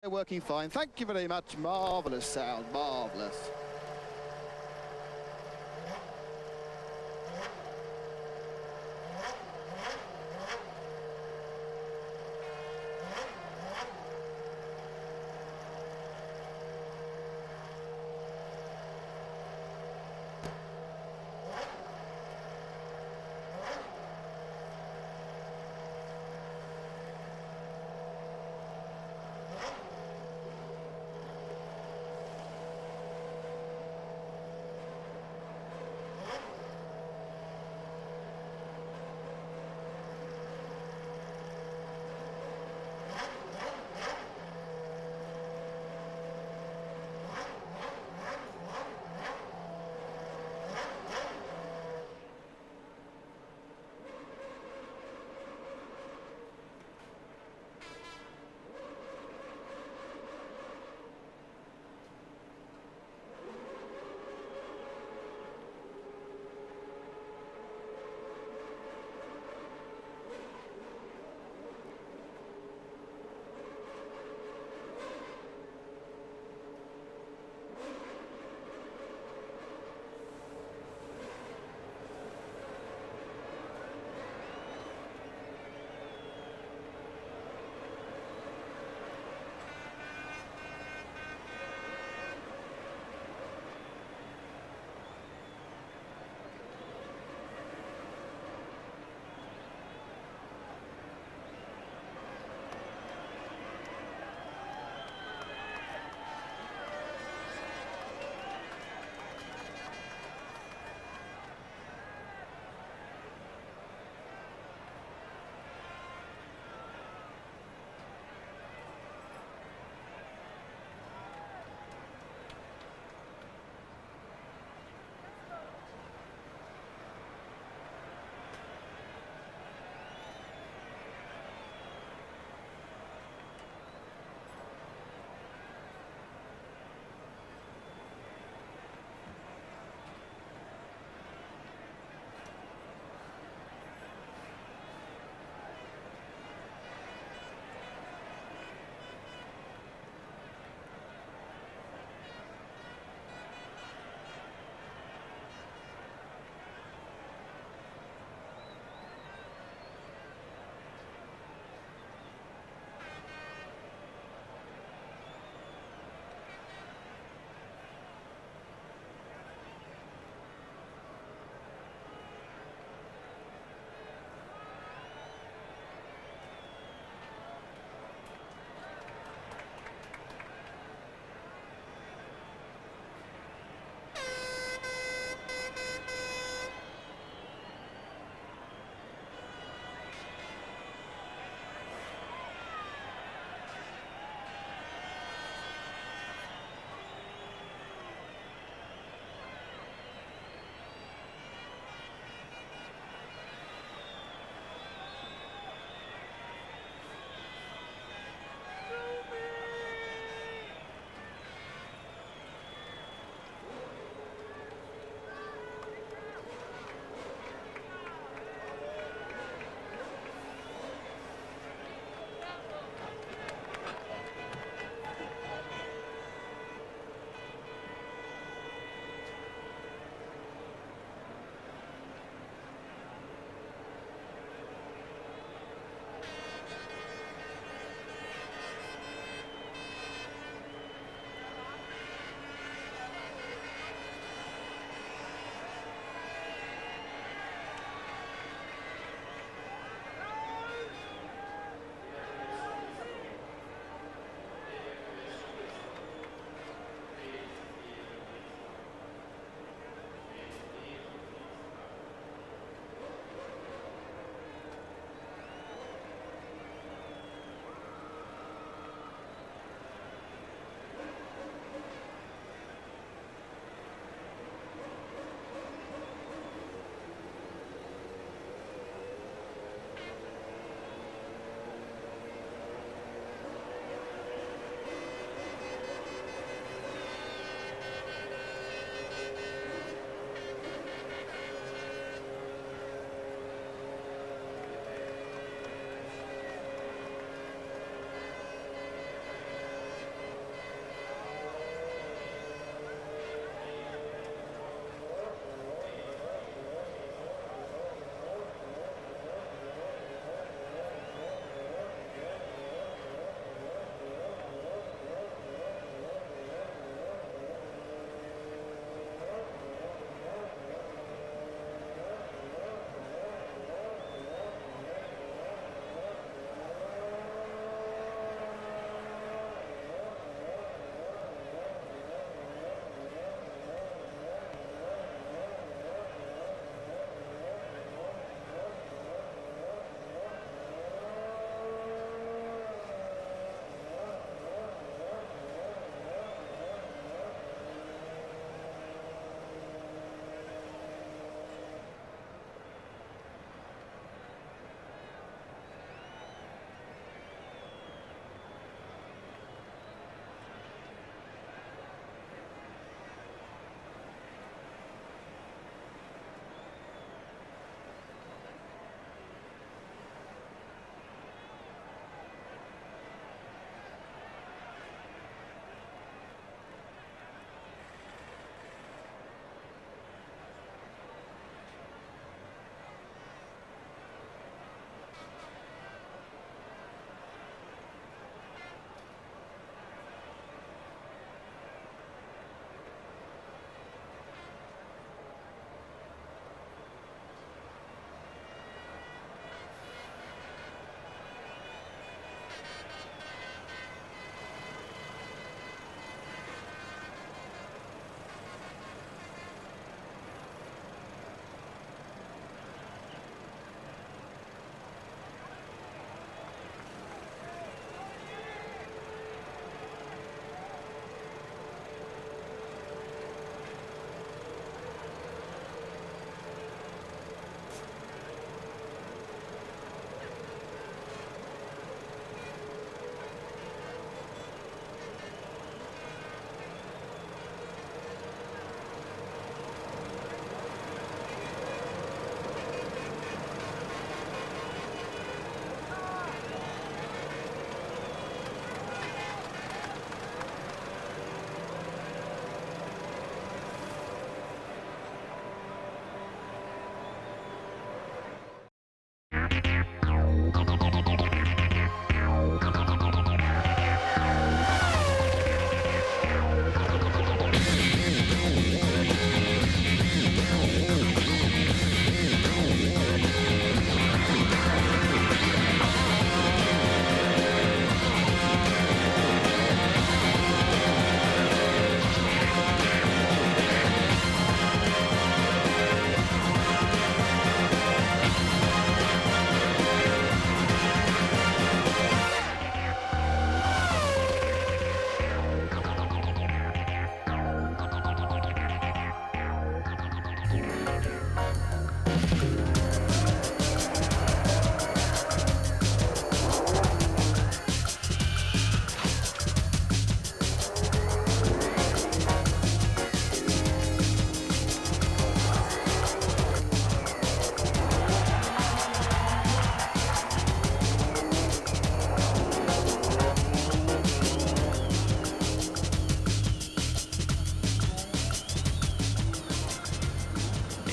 They're working fine. Thank you very much. Marvellous sound, marvellous.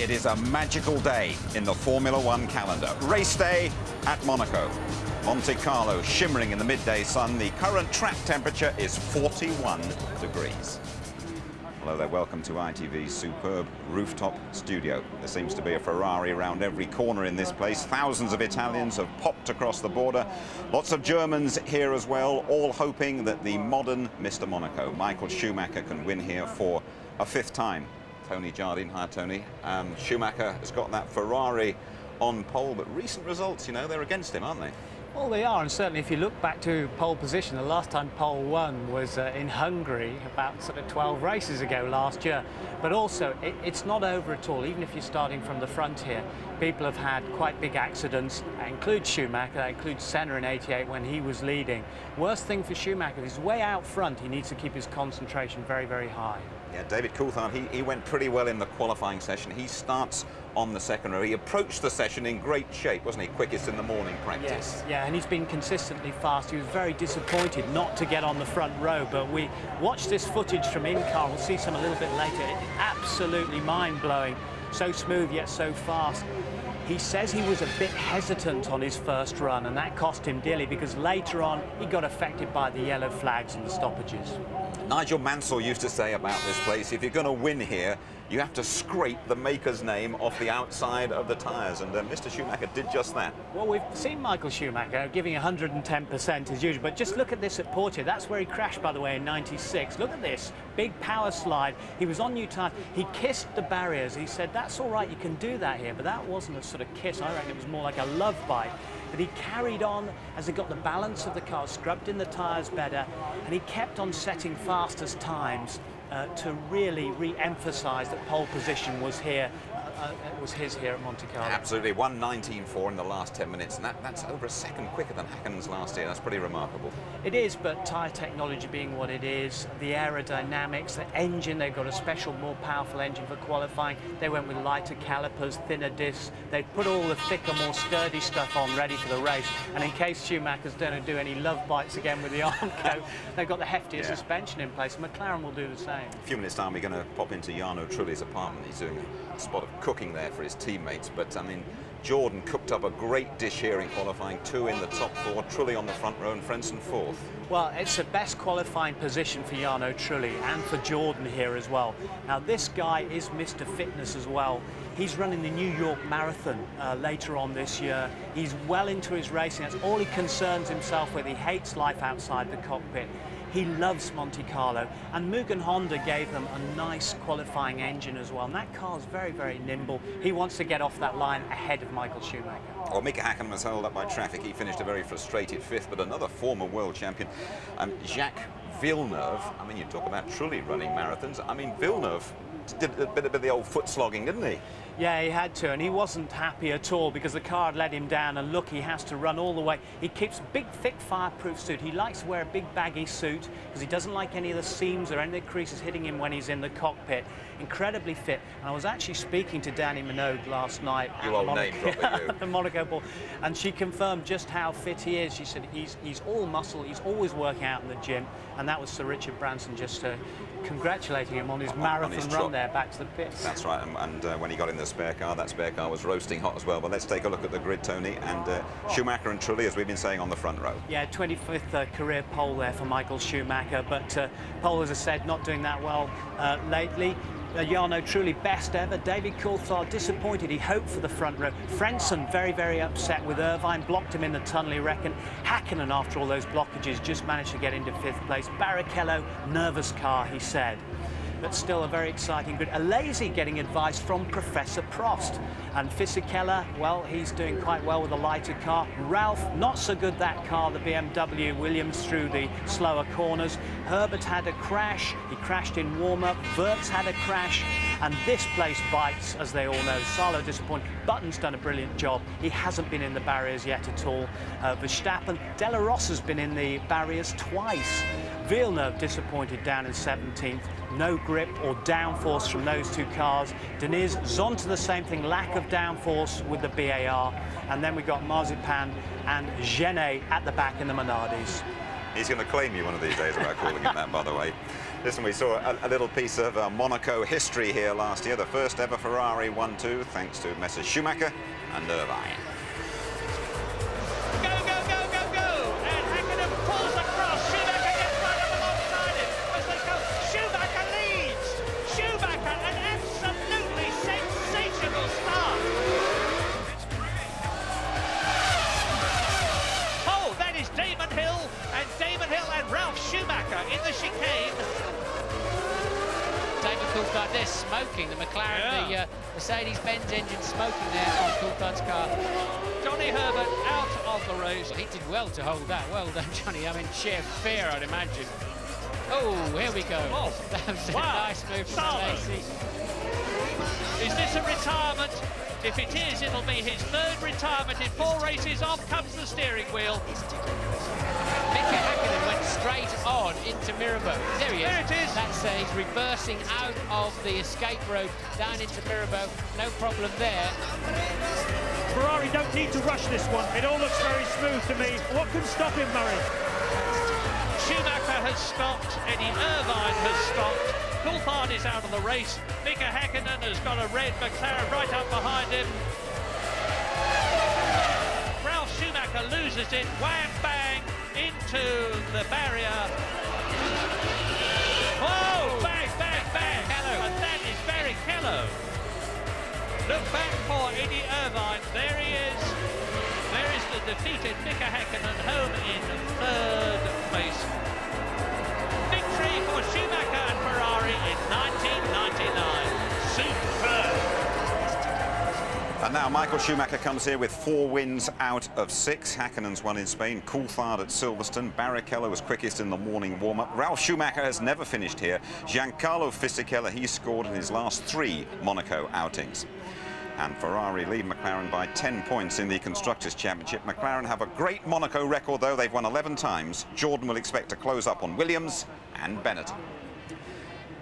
It is a magical day in the Formula One calendar. Race day at Monaco. Monte Carlo shimmering in the midday sun. The current track temperature is 41 degrees. Hello there, welcome to ITV's superb rooftop studio. There seems to be a Ferrari around every corner in this place. Thousands of Italians have popped across the border. Lots of Germans here as well, all hoping that the modern Mr. Monaco, Michael Schumacher, can win here for a fifth time. Tony Jardine, hi Tony. Schumacher has got that Ferrari on pole, but recent results, you know, they're against him, aren't they? Well, they are, and certainly if you look back to pole position, the last time pole won was in Hungary about sort of 12 races ago last year. But also, it's not over at all. Even if you're starting from the front here, people have had quite big accidents. That includes Schumacher, that includes Senna in '88 when he was leading. Worst thing for Schumacher is way out front, he needs to keep his concentration very, very high. Yeah, David Coulthard, he went pretty well in the qualifying session. He starts on the second row. He approached the session in great shape, wasn't he? Quickest in the morning practice. Yes, yeah, and he's been consistently fast. He was very disappointed not to get on the front row, but we watched this footage from in-car. We'll see some a little bit later. It's absolutely mind-blowing. So smooth yet so fast. He says he was a bit hesitant on his first run, and that cost him dearly because later on he got affected by the yellow flags and the stoppages. Nigel Mansell used to say about this place, if you're going to win here, you have to scrape the maker's name off the outside of the tyres, and Mr. Schumacher did just that. Well, we've seen Michael Schumacher giving 110% as usual, but just look at this at Portia. That's where he crashed, by the way, in '96. Look at this, big power slide. He was on new tyres. He kissed the barriers. He said, that's all right, you can do that here, but that wasn't a sort of kiss. I reckon it was more like a love bite. But he carried on as he got the balance of the car, scrubbed in the tyres better, and he kept on setting fastest times to really re-emphasise that pole position was here. It was his here at Monte Carlo. Absolutely, 1:19.4 in the last 10 minutes, and that's over a second quicker than Häkkinen's last year. That's pretty remarkable. It is, but tyre technology being what it is, the aerodynamics, the engine, they've got a special, more powerful engine for qualifying. They went with lighter calipers, thinner discs. They put all the thicker, more sturdy stuff on, ready for the race. And in case Schumacher's don't do any love bites again with the Armco, they've got the heftier suspension in place. McLaren will do the same. A few minutes time, we're going to pop into Jarno Trulli's apartment. He's doing a spot of cooking there for his teammates, but I mean, Jordan cooked up a great dish here in qualifying, 2 in the top 4, Trulli on the front row and Frentzen 4th. Well, it's the best qualifying position for Jarno Trulli and for Jordan here as well. Now, this guy is Mr. Fitness as well. He's running the New York Marathon later on this year. He's well into his racing. That's all he concerns himself with. He hates life outside the cockpit. He loves Monte Carlo, and Mugen Honda gave them a nice qualifying engine as well, and that car's very, very nimble. He wants to get off that line ahead of Michael Schumacher. Well, Mika Häkkinen was held up by traffic. He finished a very frustrated 5th, but another former world champion, Jacques Villeneuve. I mean, you talk about Trulli running marathons. I mean, Villeneuve did a bit of the old foot slogging, didn't he? Yeah, he had to, and he wasn't happy at all because the car had let him down, and look, he has to run all the way. He keeps a big, thick, fireproof suit. He likes to wear a big, baggy suit because he doesn't like any of the seams or any of the creases hitting him when he's in the cockpit. Incredibly fit. And I was actually speaking to Danny Minogue last night at the Monaco ball, and she confirmed just how fit he is. She said he's all muscle, he's always working out in the gym, and that was Sir Richard Branson just congratulating him on his marathon run there back to the pits. That's right, and when he got in the spare car, that spare car was roasting hot as well. But let's take a look at the grid, Tony, and Schumacher and Trulli, as we've been saying, on the front row. Yeah, 25th career pole there for Michael Schumacher, but pole, as I said, not doing that well lately. Jarno Trulli best ever. David Coulthard disappointed. He hoped for the front row. Frentzen very, very upset with Irvine. Blocked him in the tunnel, he reckoned. Häkkinen, after all those blockages, just managed to get into 5th place. Barrichello, nervous car, he said. But still a very exciting grid. Alesi getting advice from Professor Prost. And Fisichella, well, he's doing quite well with a lighter car. Ralph, not so good that car, the BMW Williams through the slower corners. Herbert had a crash. He crashed in warm-up. Wirtz had a crash. And this place bites, as they all know. Salo disappointed. Button's done a brilliant job. He hasn't been in the barriers yet at all. Verstappen, De La Rosa's been in the barriers twice. Villeneuve disappointed down in 17th. No grip or downforce from those two cars. Deniz, Zonta the same thing, lack of downforce with the BAR. And then we got Marzipan and Genet at the back in the Minardis. He's going to claim you one of these days about calling him that, by the way. Listen, we saw a little piece of Monaco history here last year. The first ever Ferrari 1-2, thanks to Messrs Schumacher and Irvine. Go, go, go, go, go! And Hakkinen pulls across. Schumacher gets right up alongside him as they go. Schumacher leads. Schumacher, an absolutely sensational start. Oh, that is Damon Hill and Ralph Schumacher in the chicane. David Coulthard, they're smoking. The McLaren, the Mercedes-Benz engine smoking there on Coulthard's car. Johnny Herbert out of the race. He did well to hold that. Well done, Johnny. I mean, sheer fear, I'd imagine. Oh, here we go. Oh, that was a wow. nice move from Lacey. Is this a retirement? If it is, it'll be his third retirement in 4 races. Off comes the steering wheel. Mika Hakkinen went straight on into Mirabeau. There he is. There it is. That's he's reversing out of the escape road down into Mirabeau. No problem there. Ferrari don't need to rush this one. It all looks very smooth to me. What can stop him, Murray? Schumacher has stopped. Eddie Irvine has stopped. Coulthard is out of the race. Mika Hakkinen has got a red McLaren right up behind him. Ralph Schumacher loses it. Wham bang into the barrier. Whoa! Bang, bang, bang! And that is Barrichello. Look back for Eddie Irvine. There he is. There is the defeated Mika Hakkinen home in 3rd place. Victory for Schumacher and Ferrari in 1999. Superb. And now Michael Schumacher comes here with 4 wins out of 6. Hakkinen's won in Spain, Coulthard at Silverstone, Barrichello was quickest in the morning warm-up. Ralph Schumacher has never finished here. Giancarlo Fisichella, he scored in his last 3 Monaco outings. And Ferrari lead McLaren by 10 points in the Constructors' Championship. McLaren have a great Monaco record, though. They've won 11 times. Jordan will expect to close up on Williams and Benetton.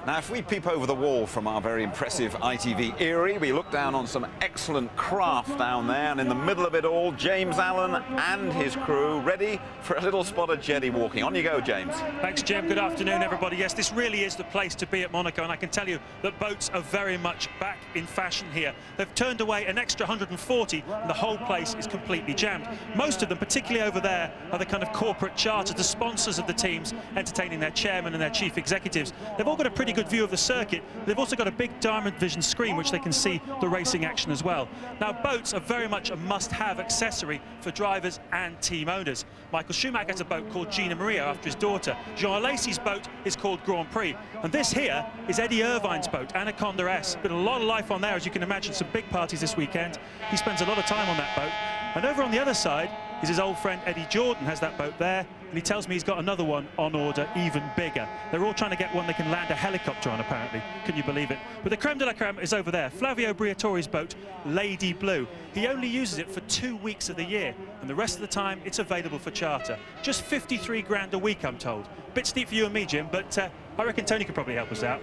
Now, if we peep over the wall from our very impressive ITV Erie, we look down on some excellent craft down there, and in the middle of it all, James Allen and his crew ready for a little spot of jetty walking. On you go, James. Thanks, Jim. Good afternoon, everybody. Yes, this really is the place to be at Monaco, and I can tell you that boats are very much back in fashion here. They've turned away an extra 140, and the whole place is completely jammed. Most of them, particularly over there, are the kind of corporate charters, the sponsors of the teams, entertaining their chairman and their chief executives. They've all got a pretty good view of the circuit. They've also got a big diamond vision screen which they can see the racing action as well. Now, boats are very much a must-have accessory for drivers and team owners. Michael Schumacher has a boat called Gina Maria after his daughter. Jean Alesi's boat is called Grand Prix, and this here is Eddie Irvine's boat, Anaconda S. Been a lot of life on there, as you can imagine. Some big parties this weekend. He spends a lot of time on that boat. And over on the other side is his old friend Eddie Jordan, has that boat there, and he tells me he's got another one on order, even bigger. They're all trying to get one they can land a helicopter on, apparently. Can you believe it? But the creme de la creme is over there. Flavio Briatore's boat, Lady Blue. He only uses it for 2 weeks of the year, and the rest of the time it's available for charter. Just 53 grand a week, I'm told. Bit steep for you and me, Jim, but I reckon Tony could probably help us out.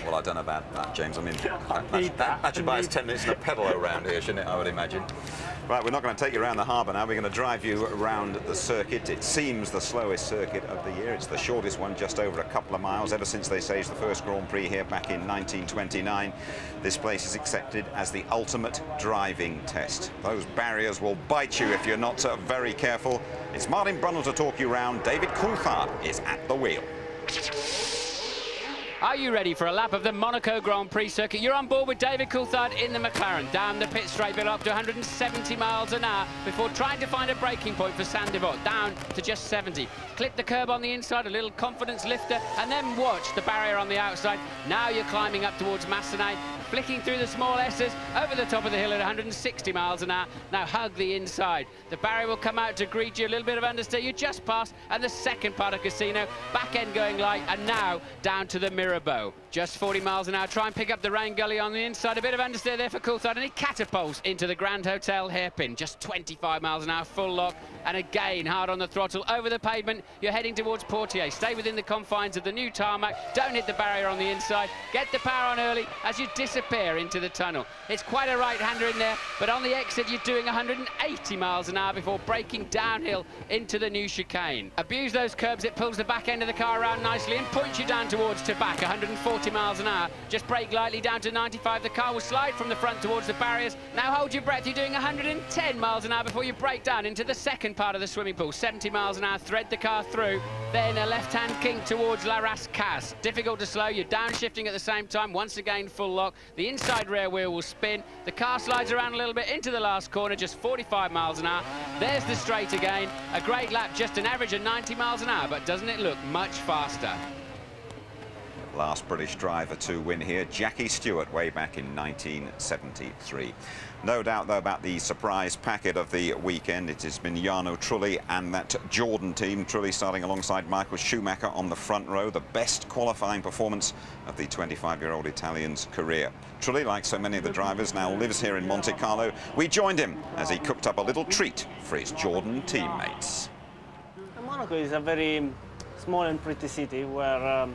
Well, I don't know about that, James. I mean, that should buy us 10 minutes in a pedal around here, shouldn't it, I would imagine. Right, we're not going to take you around the harbour now. We're going to drive you around the circuit. It seems the slowest circuit of the year. It's the shortest one, just over a couple of miles, ever since they staged the first Grand Prix here back in 1929. This place is accepted as the ultimate driving test. Those barriers will bite you if you're not very careful. It's Martin Brundle to talk you around. David Coulthard is at the wheel. Are you ready for a lap of the Monaco Grand Prix circuit? You're on board with David Coulthard in the McLaren. Down the pit straight, built up to 170 miles an hour before trying to find a braking point for Saint-Devote. Down to just 70. Clip the curb on the inside, a little confidence lifter, and then watch the barrier on the outside. Now you're climbing up towards Massenet, flicking through the small S's, over the top of the hill at 160 miles an hour. Now hug the inside. The barrier will come out to greet you, a little bit of understeer. You just passed, and the second part of Casino, back end going light, and now down to the Mirabeau. Just 40 miles an hour. Try and pick up the rain gully on the inside. A bit of understeer there for Coulthard, and he catapults into the Grand Hotel hairpin. Just 25 miles an hour, full lock, and again hard on the throttle over the pavement. You're heading towards Poitiers. Stay within the confines of the new tarmac. Don't hit the barrier on the inside. Get the power on early as you disappear into the tunnel. It's quite a right-hander in there, but on the exit you're doing 180 miles an hour before braking downhill into the new chicane. Abuse those curbs. It pulls the back end of the car around nicely and points you down towards Tabac, 140 miles an hour. Just brake lightly down to 95. The car will slide from the front towards the barriers. Now hold your breath. You're doing 110 miles an hour before you brake down into the second part of the swimming pool. 70 miles an hour, thread the car through. Then a left-hand kink towards La Rascasse. Difficult to slow. You're downshifting at the same time. Once again, full lock. The inside rear wheel will spin. The car slides around a little bit into the last corner, just 45 miles an hour. There's the straight again. A great lap, just an average of 90 miles an hour, but doesn't it look much faster? Last British driver to win here, Jackie Stewart, way back in 1973. No doubt, though, about the surprise packet of the weekend. It has been Jarno Trulli and that Jordan team. Trulli starting alongside Michael Schumacher on the front row, the best qualifying performance of the 25-year-old Italian's career. Trulli, like so many of the drivers, now lives here in Monte Carlo. We joined him as he cooked up a little treat for his Jordan teammates. Monaco is a very small and pretty city where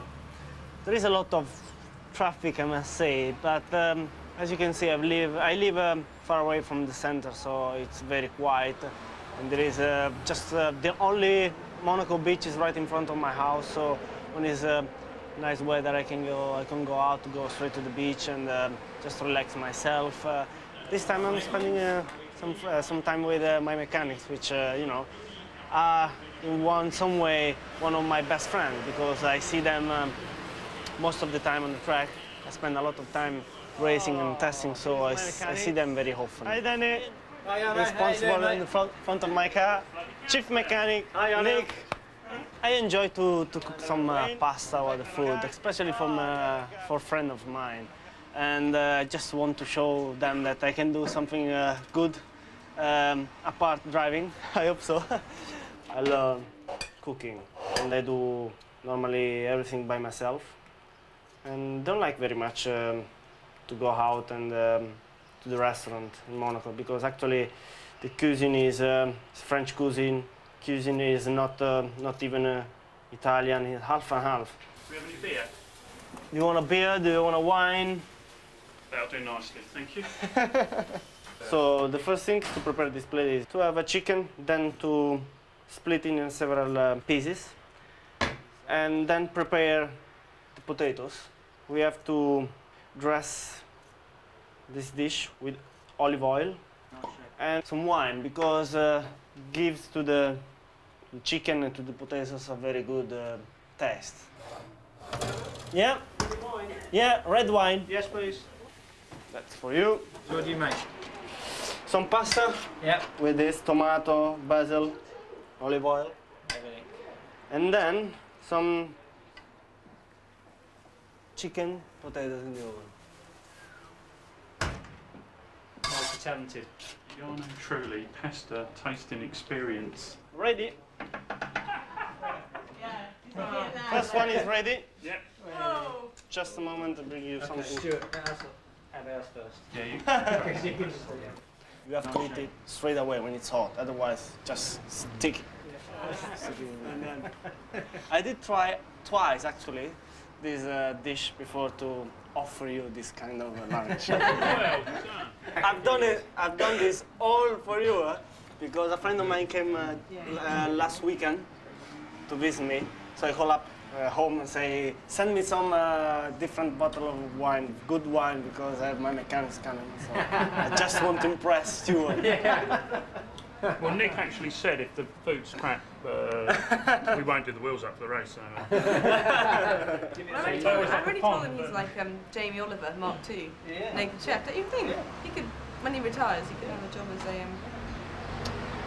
there is a lot of traffic, I must say, but as you can see, I live far away from the center, so it's very quiet. And there is just the only Monaco beach is right in front of my house, so when it's nice weather, I can go out, go straight to the beach and just relax myself. This time I'm spending some time with my mechanics, which you know, are in some way one of my best friends, because I see them most of the time on the track. I spend a lot of time racing and testing, so I see them very often. Hi, Danny. Responsible in the front of my car. Chief mechanic, Nick. I enjoy to cook some pasta or the food, especially for a friend of mine. And I just want to show them that I can do something good apart driving. I hope so. I love cooking, and I do normally everything by myself. And don't like very much to go out and to the restaurant in Monaco, because actually the cuisine is French cuisine. Cuisine is not even Italian. It's half and half. Do we have any beer? Do you want a beer? Do you want a wine? That'll do nicely, thank you. So the first thing to prepare this plate is to have a chicken, then to split it in several pieces, and then prepare the potatoes. We have to dress this dish with olive oil and some wine, because gives to the chicken and to the potatoes a very good taste. Yeah? Yeah, red wine. Yes, please. That's for you. So what do you make? Some pasta. Yep. With this tomato, basil, olive oil. Everything. And then some chicken, potatoes in the oven. Multi-talented. Jarno Trulli pasta tasting experience. Ready? First one is ready. Yep. Just a moment to bring you something. Stuart, have ours first. Yeah, you. You have to eat it straight away when it's hot, otherwise just stick. I did try twice actually this dish before to offer you this kind of lunch. I've done this all for you because a friend of mine came last weekend to visit me. So I call up home and say, send me some different bottle of wine, good wine, because I have my mechanics coming. So I just want to impress Stuart. Well, Nick actually said if the food's crap, we won't do the wheels up for the race. So. I already told him he's like Jamie Oliver, Mark II, naked chef. Don't you think he could, when he retires, he could have a job as a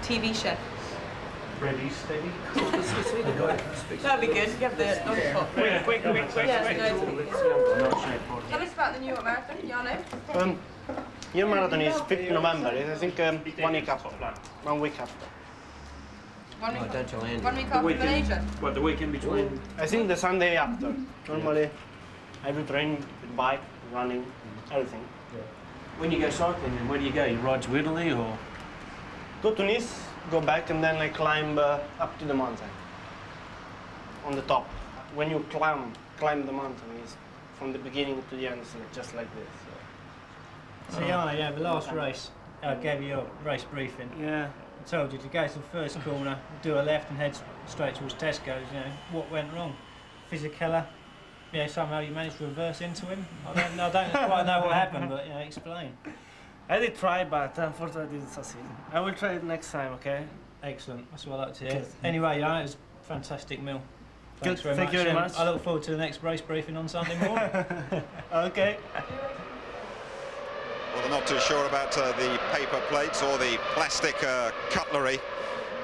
TV chef? Ready, steady. That'd be good. You have the Quick. Yes, tell us about the New York Marathon, Jarno. Your marathon is 5th November. I think 1 week after. 1 week after. 1 week after Malaysia. What, the weekend between? I think the Sunday after. Normally, every train with bike, running, everything. Yeah. When you go cycling, then where do you go? You ride to Italy or? Go to Nice, go back, and then I climb up to the mountain. On the top. When you climb the mountain, it's from the beginning to the end, so just like this. So yeah, the last race, I gave you a race briefing. Yeah. I told you to go to the first corner, do a left and head straight towards Tesco's. You know, what went wrong? Fisichella, you know, somehow you managed to reverse into him. I don't quite know what happened, but you know, explain. I did try, but unfortunately I didn't succeed. I will try it next time, okay? Excellent, that's what I like to hear. Anyway, yeah, it was a fantastic meal. Thanks very Thank much. you very much. I look forward to the next race briefing on Sunday morning. Okay. Well, they're not too sure about the paper plates or the plastic cutlery,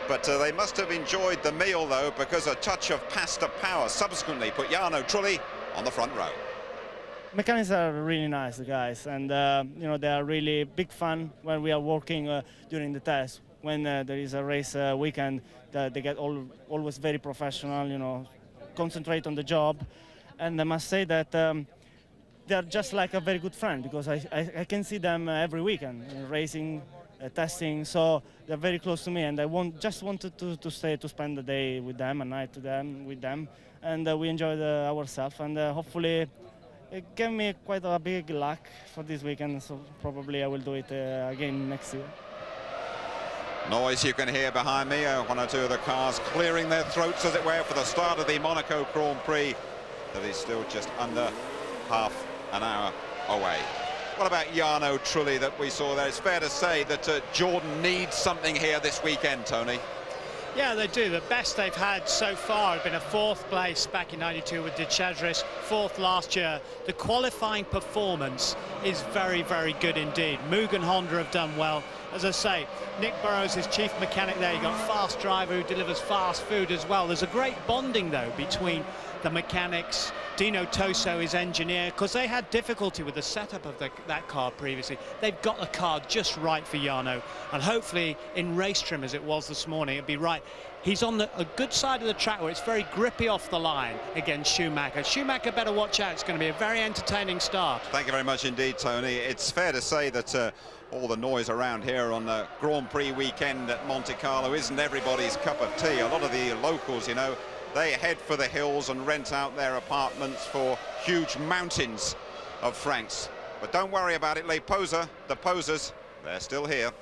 but they must have enjoyed the meal, though, because a touch of pasta power subsequently put Jarno Trulli on the front row. Mechanics are really nice, the guys, and you know, they are really big fun when we are working during the test. When there is a race weekend, they get always very professional, you know, concentrate on the job, and I must say that they are just like a very good friend, because I can see them every weekend, racing, testing, so they're very close to me, and I just wanted to stay to spend the day with them, a night with them, and we enjoyed ourselves, and hopefully it gave me quite a big luck for this weekend, so probably I will do it again next year. Noise you can hear behind me, one or two of the cars clearing their throats, as it were, for the start of the Monaco Grand Prix that is still just under half an hour away. What about Jarno Trulli that we saw there? It's fair to say that Jordan needs something here this weekend, Tony. Yeah, they do. The best they've had so far has been a 4th place back in '92 with De Chadris, 4th last year. The qualifying performance is very, very good indeed. Moog and Honda have done well. As I say, Nick Burrows, his chief mechanic there. You've got a fast driver who delivers fast food as well. There's a great bonding, though, between the mechanics, Dino Toso, his engineer, because they had difficulty with the setup of that car previously. They've got the car just right for Jarno, and hopefully in race trim, as it was this morning, it'd be right. He's on a good side of the track where it's very grippy off the line against Schumacher. Schumacher better watch out. It's going to be a very entertaining start. Thank you very much indeed, Tony. It's fair to say that all the noise around here on the Grand Prix weekend at Monte Carlo isn't everybody's cup of tea. A lot of the locals, you know, they head for the hills and rent out their apartments for huge mountains of francs. But don't worry about it, Les Posers, the posers, they're still here.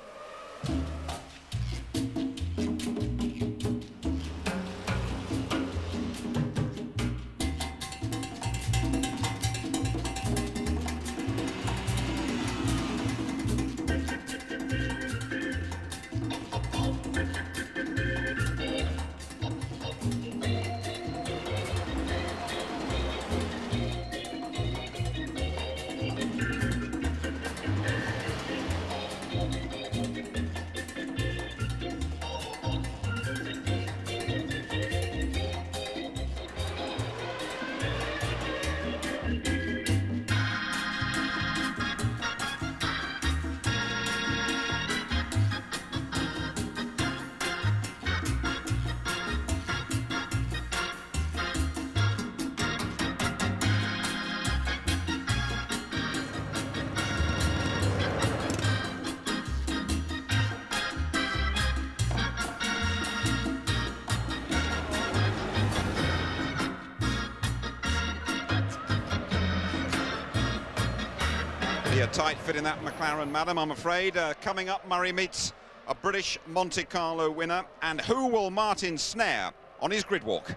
A tight fit in that McLaren, madam, I'm afraid. Coming up, Murray meets a British Monte Carlo winner. And who will Martin snare on his grid walk?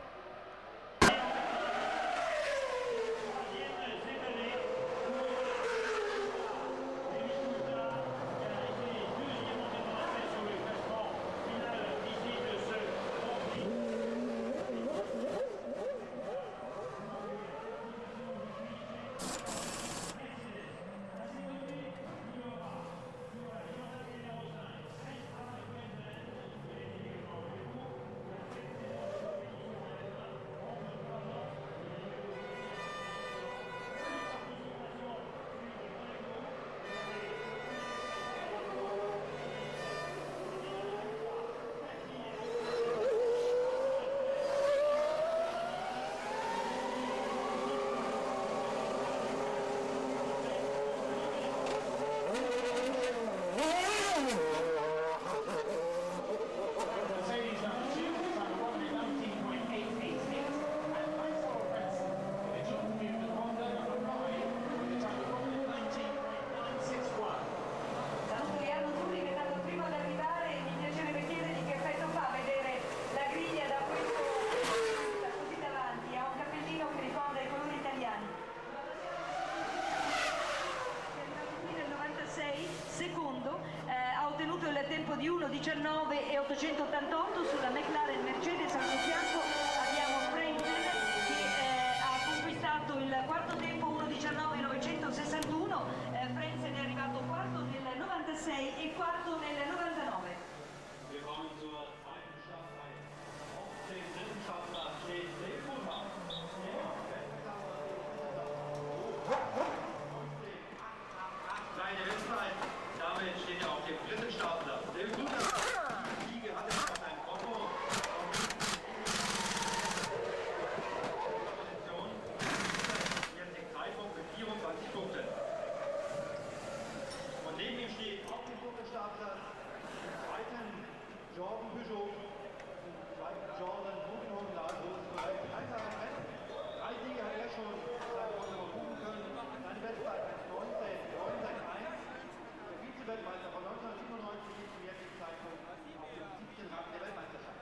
1888 sulla McLaren Mercedes al suo fianco abbiamo Prix che ha conquistato il quarto tempo 1:19.961. Frenzen è arrivato quarto nel 96 e quarto nel 99. Kleine Westzeit, damit steht er auf dem dritten Startplatz. Der Guter Siege hat er auf seinem Konto. Position. Jetzt den Zeitpunkt mit 24 Punkten. Und neben ihm steht auf dem dritten Startplatz im zweiten Jordan Peugeot, im zweiten Jordan Buchenholm, da so ist es bereit. Drei Siege hat er schon sein Konto buchen können. Seine Bestzeit ist 19,961. Der Vize-Weltmeister von 1997 ist zum jetzigen Zeitpunkt auf dem 7. Rang der Weltmeisterschaft.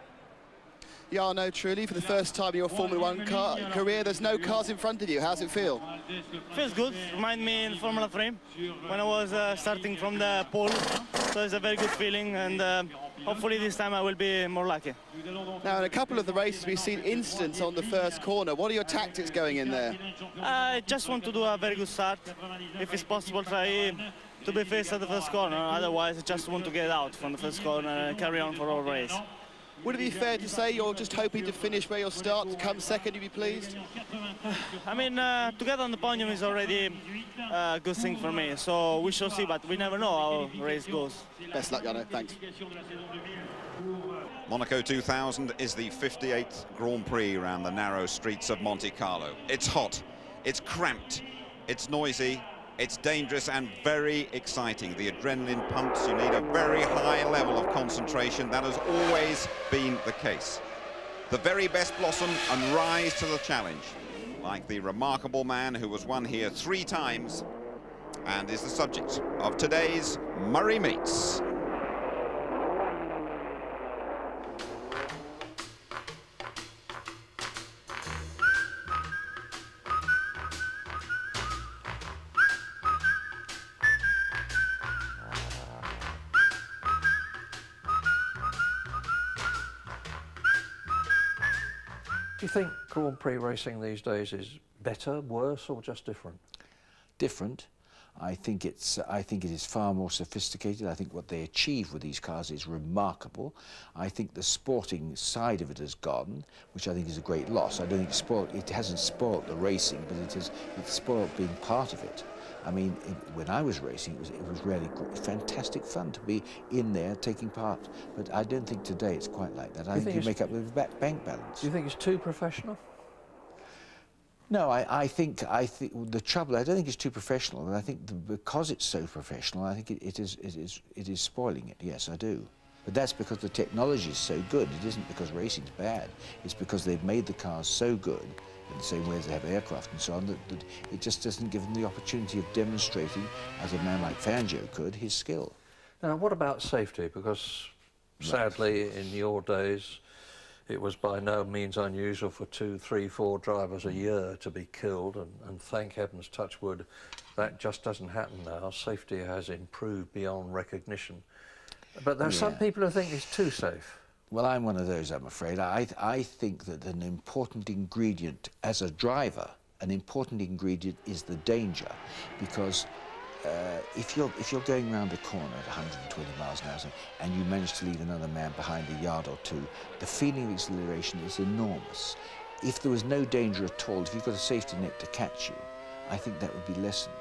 Yeah, no, truly, for the first time in your Formula One career, there's no cars in front of you. How's it feel? Feels good. Remind me in Formula 3 when I was starting from the pole. So it's a very good feeling, and hopefully this time I will be more lucky. Now, in a couple of the races, we've seen incidents on the first corner. What are your tactics going in there? I just want to do a very good start. If it's possible, try to be first at the first corner. Otherwise, I just want to get out from the first corner and carry on for all race. Would it be fair to say you're just hoping to finish where you'll start, to come second, you'd be pleased? I mean, to get on the podium is already a good thing for me. So we shall see, but we never know how the race goes. Best luck, Jarno. Thanks. Monaco 2000 is the 58th Grand Prix around the narrow streets of Monte Carlo. It's hot, it's cramped, it's noisy, it's dangerous and very exciting. The adrenaline pumps, you need a very high level of concentration. That has always been the case. The very best blossom and rise to the challenge, like the remarkable man who was won here 3 times and is the subject of today's Murray Meets. Do you think Grand Prix racing these days is better, worse, or just different? Different. I think it is far more sophisticated. I think what they achieve with these cars is remarkable. I think the sporting side of it has gone, which I think is a great loss. I don't think it hasn't spoilt the racing, but it's spoilt being part of it. I mean, when I was racing, it was really fantastic fun to be in there taking part. But I don't think today it's quite like that. I think you make up the bank balance. Do you think it's too professional? No, I think the trouble. I don't think it's too professional, and I think because it's so professional, I think it is spoiling it. Yes, I do. But that's because the technology is so good. It isn't because racing's bad. It's because they've made the cars so good, in the same way as they have aircraft and so on, that it just doesn't give them the opportunity of demonstrating, as a man like Fangio could, his skill. Now, what about safety? Because sadly, in your days, it was by no means unusual for 2, 3, 4 drivers a year to be killed, and thank heavens, touch wood, that just doesn't happen now. Safety has improved beyond recognition. But there are some people who think it's too safe. Well, I'm one of those, I'm afraid. I think that an important ingredient, as a driver, an important ingredient is the danger, because if you're going around a corner at 120 miles an hour and you manage to leave another man behind a yard or two, the feeling of exhilaration is enormous. If there was no danger at all, if you've got a safety net to catch you, I think that would be lessened.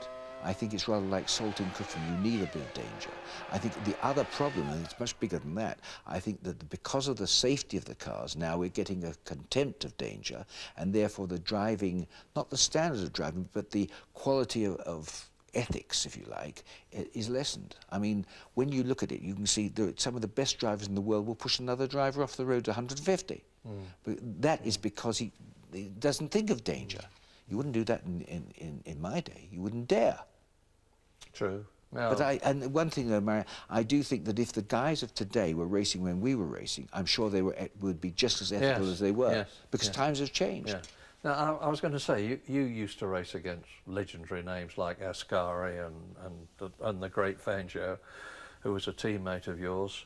I think it's rather like salt in cooking. You need a bit of danger. I think the other problem, and it's much bigger than that, I think that because of the safety of the cars, now we're getting a contempt of danger, and therefore the driving, not the standards of driving, but the quality of ethics, if you like, is lessened. I mean, when you look at it, you can see that some of the best drivers in the world will push another driver off the road to 150. But that is because he doesn't think of danger. You wouldn't do that in my day. You wouldn't dare. True. No. But and one thing though, Mary, I do think that if the guys of today were racing when we were racing, I'm sure they would be just as ethical as they were, because times have changed. Yeah. Now, I was going to say, you used to race against legendary names like Ascari and the great Fangio, who was a teammate of yours.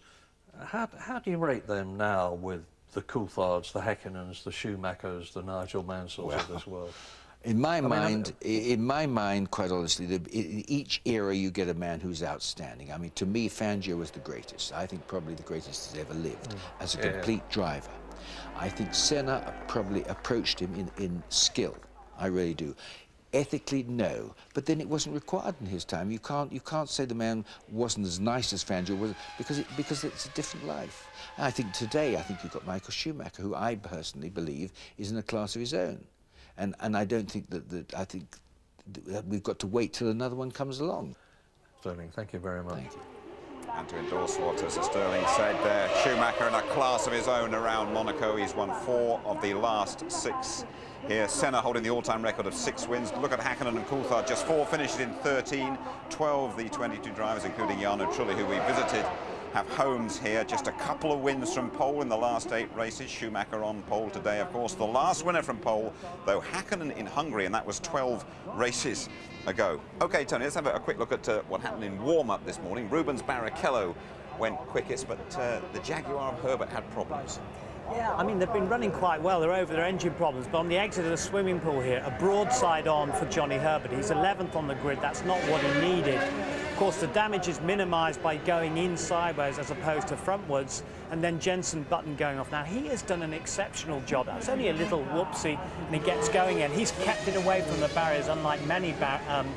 How do you rate them now with the Coulthards, the Häkkinens, the Schumachers, the Nigel Mansells of this world? In my mind, quite honestly, in each era you get a man who's outstanding. I mean, to me, Fangio was the greatest. I think probably the greatest that's ever lived as a complete driver. I think Senna probably approached him in skill. I really do. Ethically, no, but then it wasn't required in his time. You can't say the man wasn't as nice as Fangio was, because it's a different life. And I think today, you've got Michael Schumacher, who I personally believe is in a class of his own. And I don't think I think that we've got to wait till another one comes along. Sterling, thank you very much. Thank you. And to endorse what Sir Sterling said there, Schumacher in a class of his own around Monaco. He's won 4 of the last 6 here. Senna holding the all-time record of 6 wins. Look at Häkkinen and Coulthard, just 4 finishes in 13. 12 the 22 drivers, including Jarno Trulli, who we visited, have homes here. Just a couple of wins from pole in the last 8 races. Schumacher on pole today, of course. The last winner from pole, though, Häkkinen in Hungary, and that was 12 races ago. OK, Tony, let's have a quick look at what happened in warm-up this morning. Rubens Barrichello went quickest, but the Jaguar of Herbert had problems. Yeah, I mean, they've been running quite well. They're over their engine problems. But on the exit of the swimming pool here, a broadside on for Johnny Herbert. He's 11th on the grid. That's not what he needed. Of course, the damage is minimised by going in sideways as opposed to frontwards. And then Jenson Button going off. Now, he has done an exceptional job. That's only a little whoopsie, and he gets going in. He's kept it away from the barriers, unlike many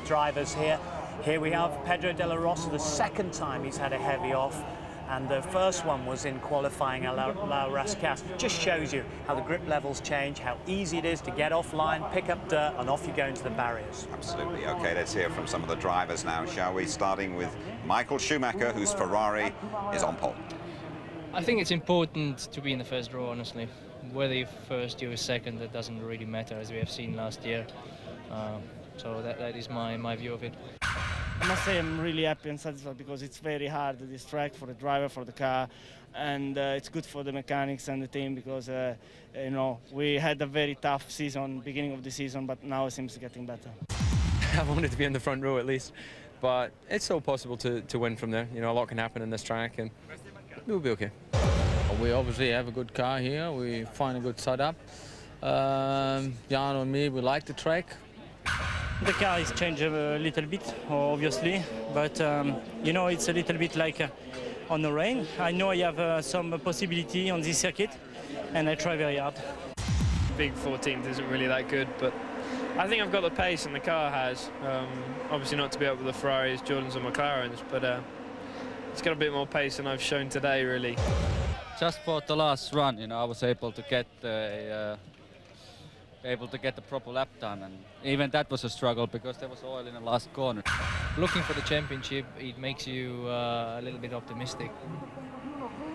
drivers here. Here we have Pedro de la Rosa, the 2nd time he's had a heavy off. And the first one was in qualifying at La Rascasse. Just shows you how the grip levels change, how easy it is to get offline, pick up dirt, and off you go into the barriers. Absolutely. OK, let's hear from some of the drivers now, shall we? Starting with Michael Schumacher, whose Ferrari is on pole. I think it's important to be in the first row, honestly. Whether you're first, you're second, that doesn't really matter, as we have seen last year. So that is my view of it. I must say I'm really happy and satisfied because it's very hard, this track, for the driver, for the car, and it's good for the mechanics and the team because, you know, we had a very tough season, beginning of the season, but now it seems getting better. I wanted to be in the front row at least, but it's still possible to win from there. You know, a lot can happen in this track and we'll be okay. We obviously have a good car here. We find a good setup. Jan and me, we like the track. The car is changed a little bit, obviously, but you know, it's a little bit like on the rain. I know I have some possibility on this circuit, and I try very hard. Big 14th isn't really that good, but I think I've got the pace, and the car has. Obviously not to be up with the Ferraris, Jordans, and McLarens, but it's got a bit more pace than I've shown today, really. Just for the last run, you know, I was able to get the proper lap time, and even that was a struggle because there was oil in the last corner. Looking for the championship, it makes you a little bit optimistic.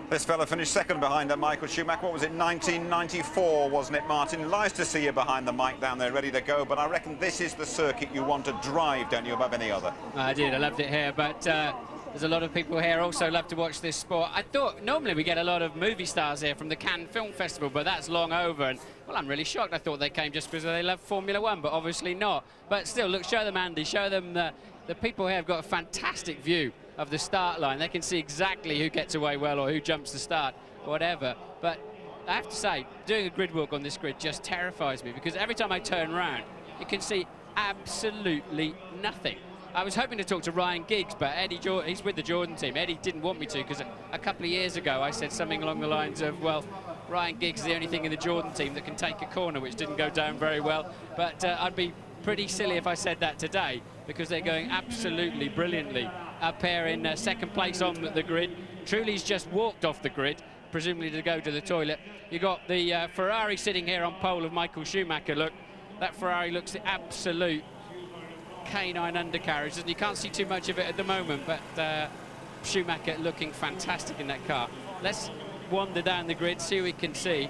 This fella finished 2nd behind Michael Schumacher. What was it, 1994, wasn't it, Martin? Nice to see you behind the mic down there, ready to go, but I reckon this is the circuit you want to drive, don't you, above any other? I did, I loved it here, but there's a lot of people here also love to watch this sport. I thought normally we get a lot of movie stars here from the Cannes Film Festival, but that's long over. And well, I'm really shocked. I thought they came just because they love Formula One, but obviously not. But still, look, show them Andy, show them the people here have got a fantastic view of the start line. They can see exactly who gets away well or who jumps the start, whatever. But I have to say, doing a grid walk on this grid just terrifies me because every time I turn around, you can see absolutely nothing. I was hoping to talk to Ryan Giggs, but he's with the Jordan team. Eddie didn't want me to because a couple of years ago I said something along the lines of, well, Ryan Giggs is the only thing in the Jordan team that can take a corner, which didn't go down very well. But I'd be pretty silly if I said that today because they're going absolutely brilliantly up here in 2nd place on the grid. Trulli's just walked off the grid, presumably to go to the toilet. You've got the Ferrari sitting here on pole of Michael Schumacher. Look, that Ferrari looks the absolute canine undercarriage, and you can't see too much of it at the moment, but Schumacher looking fantastic in that car. Let's wander down the grid, see what we can see.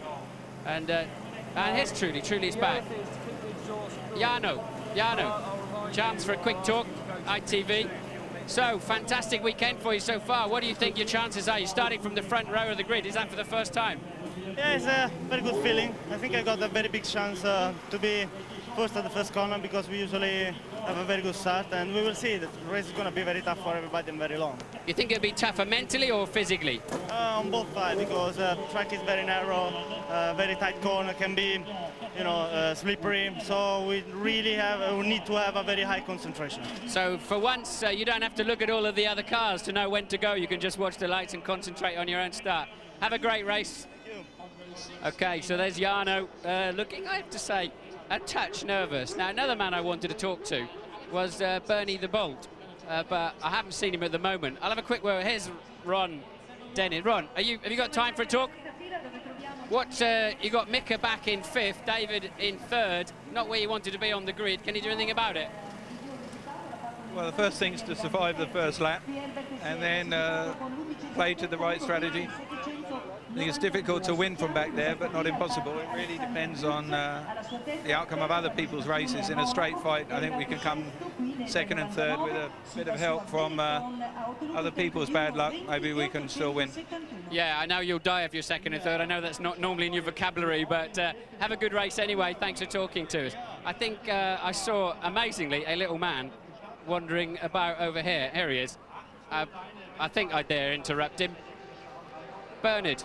And here's Trulli. Trulli's back. Jarno, chance for a quick talk, ITV. So, fantastic weekend for you so far. What do you think your chances are? You're starting from the front row of the grid. Is that for the first time? Yeah, it's a very good feeling. I think I got a very big chance to be first at the first corner because we usually have a very good start, and we will see that the race is going to be very tough for everybody and very long. You think it'll be tougher mentally or physically? On both sides, because the track is very narrow, very tight corner, can be, you know, slippery. So we really we need to have a very high concentration. So for once, you don't have to look at all of the other cars to know when to go. You can just watch the lights and concentrate on your own start. Have a great race. Thank you. Okay, so there's Jarno looking, I have to say, a touch nervous. Now, another man I wanted to talk to was Bernie the Bolt, but I haven't seen him at the moment. I'll have a quick word. Here's Ron Dennis. Ron, have you got time for a talk? You got Mika back in 5th, David in 3rd, not where you wanted to be on the grid. Can you do anything about it? Well, the first thing is to survive the first lap and then play to the right strategy. I think it's difficult to win from back there, but not impossible. It really depends on the outcome of other people's races. In a straight fight, I think we can come 2nd and 3rd with a bit of help from other people's bad luck. Maybe we can still win. Yeah, I know you'll die if you're 2nd and 3rd. I know that's not normally in your vocabulary, but have a good race anyway. Thanks for talking to us. I think I saw, amazingly, a little man wandering about over here. Here he is. I think I dare interrupt him. Bernard.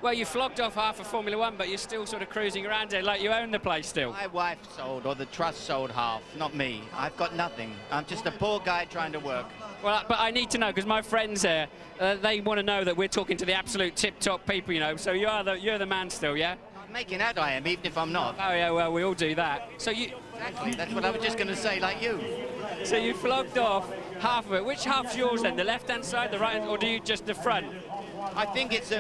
Well, you flogged off half of Formula One, but you're still sort of cruising around here like you own the place still. My wife sold, or the trust sold half, not me. I've got nothing. I'm just a poor guy trying to work. Well, but I need to know, because my friends here, they want to know that we're talking to the absolute tip-top people, you know, so you're the man still, yeah? I'm making out I am, even if I'm not. Oh, yeah, well, we all do that. So you... Exactly, that's what I was just going to say, like you. So you flogged off half of it. Which half's yours then, the left-hand side, the right, or do you just the front? I think it's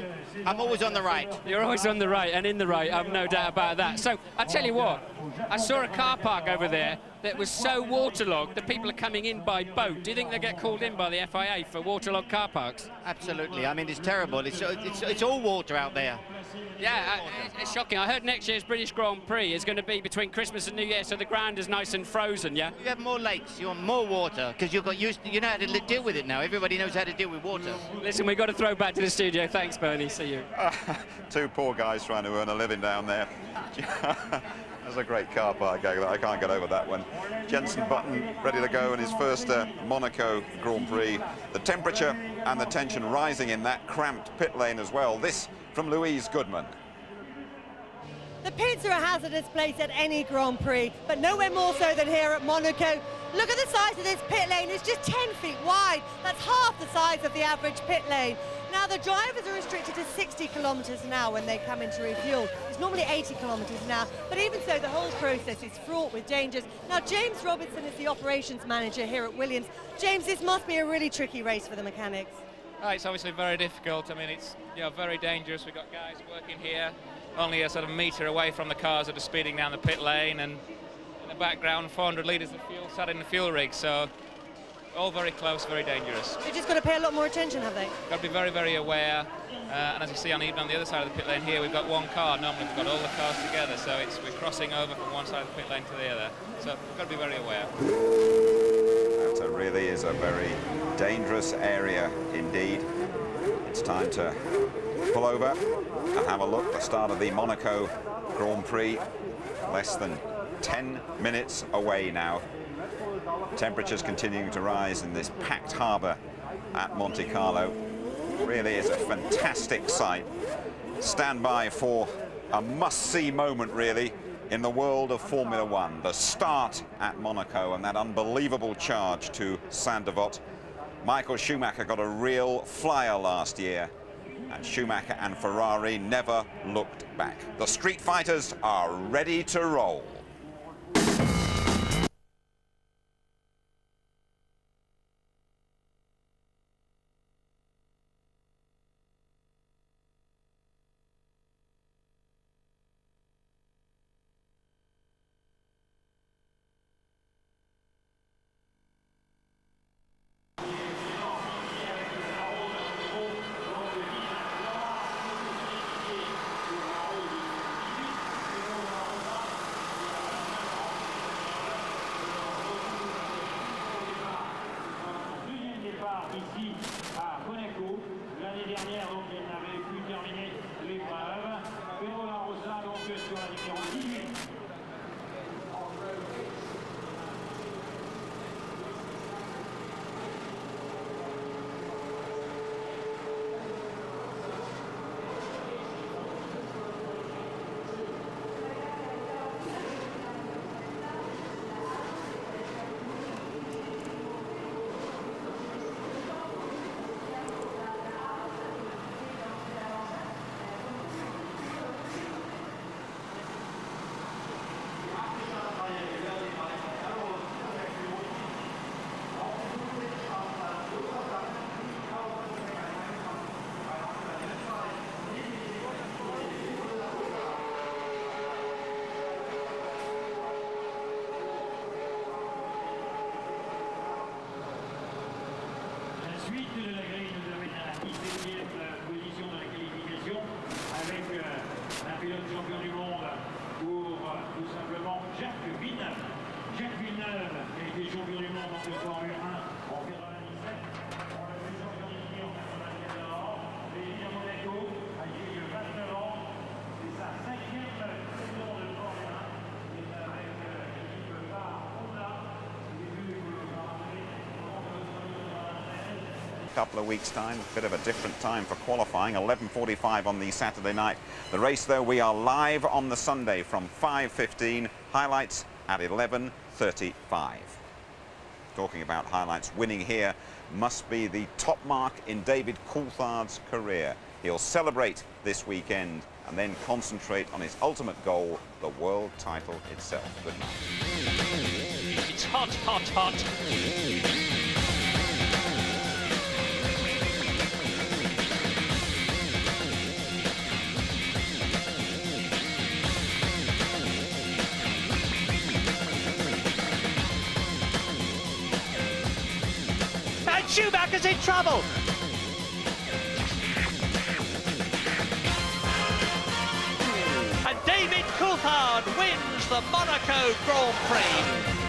I'm always on the right. You're always on the right and in the right, I've no doubt about that. So I tell you what, I saw a car park over there that was so waterlogged that people are coming in by boat. Do you think they get called in by the FIA for waterlogged car parks? Absolutely. I mean, it's terrible. It's all water out there. Yeah, it's shocking. I heard next year's British Grand Prix is going to be between Christmas and New Year, so the ground is nice and frozen, yeah? You have more lakes, you want more water, because you've got used to, you know how to deal with it now. Everybody knows how to deal with water. Listen, we've got to throw back to the studio. Thanks, Bernie. See you. Two poor guys trying to earn a living down there. That's a great car park. I can't get over that one. Jenson Button ready to go in his first Monaco Grand Prix. The temperature and the tension rising in that cramped pit lane as well. This from Louise Goodman. The pits are a hazardous place at any Grand Prix, but nowhere more so than here at Monaco. Look at the size of this pit lane. It's just 10 feet wide. That's half the size of the average pit lane. Now, the drivers are restricted to 60 kilometres an hour when they come in to refuel. It's normally 80 kilometres an hour, but even so, the whole process is fraught with dangers. Now, James Robertson is the operations manager here at Williams. James, this must be a really tricky race for the mechanics. It's obviously very difficult. I mean, it's very dangerous. We've got guys working here only a sort of metre away from the cars that are speeding down the pit lane, and in the background 400 litres of fuel sat in the fuel rig, so all very close, very dangerous. They've just got to pay a lot more attention, have they? Got to be very, very aware, and as you see even on the other side of the pit lane here, we've got one car. Normally we've got all the cars together, so we're crossing over from one side of the pit lane to the other, so we've got to be very aware. That really is a very dangerous area indeed. It's time to pull over and have a look. The start of the Monaco Grand Prix, less than 10 minutes away now. Temperatures continuing to rise in this packed harbour at Monte Carlo. Really is a fantastic sight. Stand by for a must-see moment, really, in the world of Formula One. The start at Monaco and that unbelievable charge to Saint-Devote. Michael Schumacher got a real flyer last year, and Schumacher and Ferrari never looked back. The Street Fighters are ready to roll. Ici à Monaco. L'année dernière, donc, il n'avait pu terminer l'épreuve. Pedro La Rosa, donc, sur la différence 18. Couple of weeks' time, a bit of a different time for qualifying, 11:45 on the Saturday night. The race, though, we are live on the Sunday from 5:15, highlights at 11:35. Talking about highlights, winning here must be the top mark in David Coulthard's career. He'll celebrate this weekend and then concentrate on his ultimate goal, the world title itself. Good night. It's hot, hot, hot. Schumacher's in trouble. And David Coulthard wins the Monaco Grand Prix.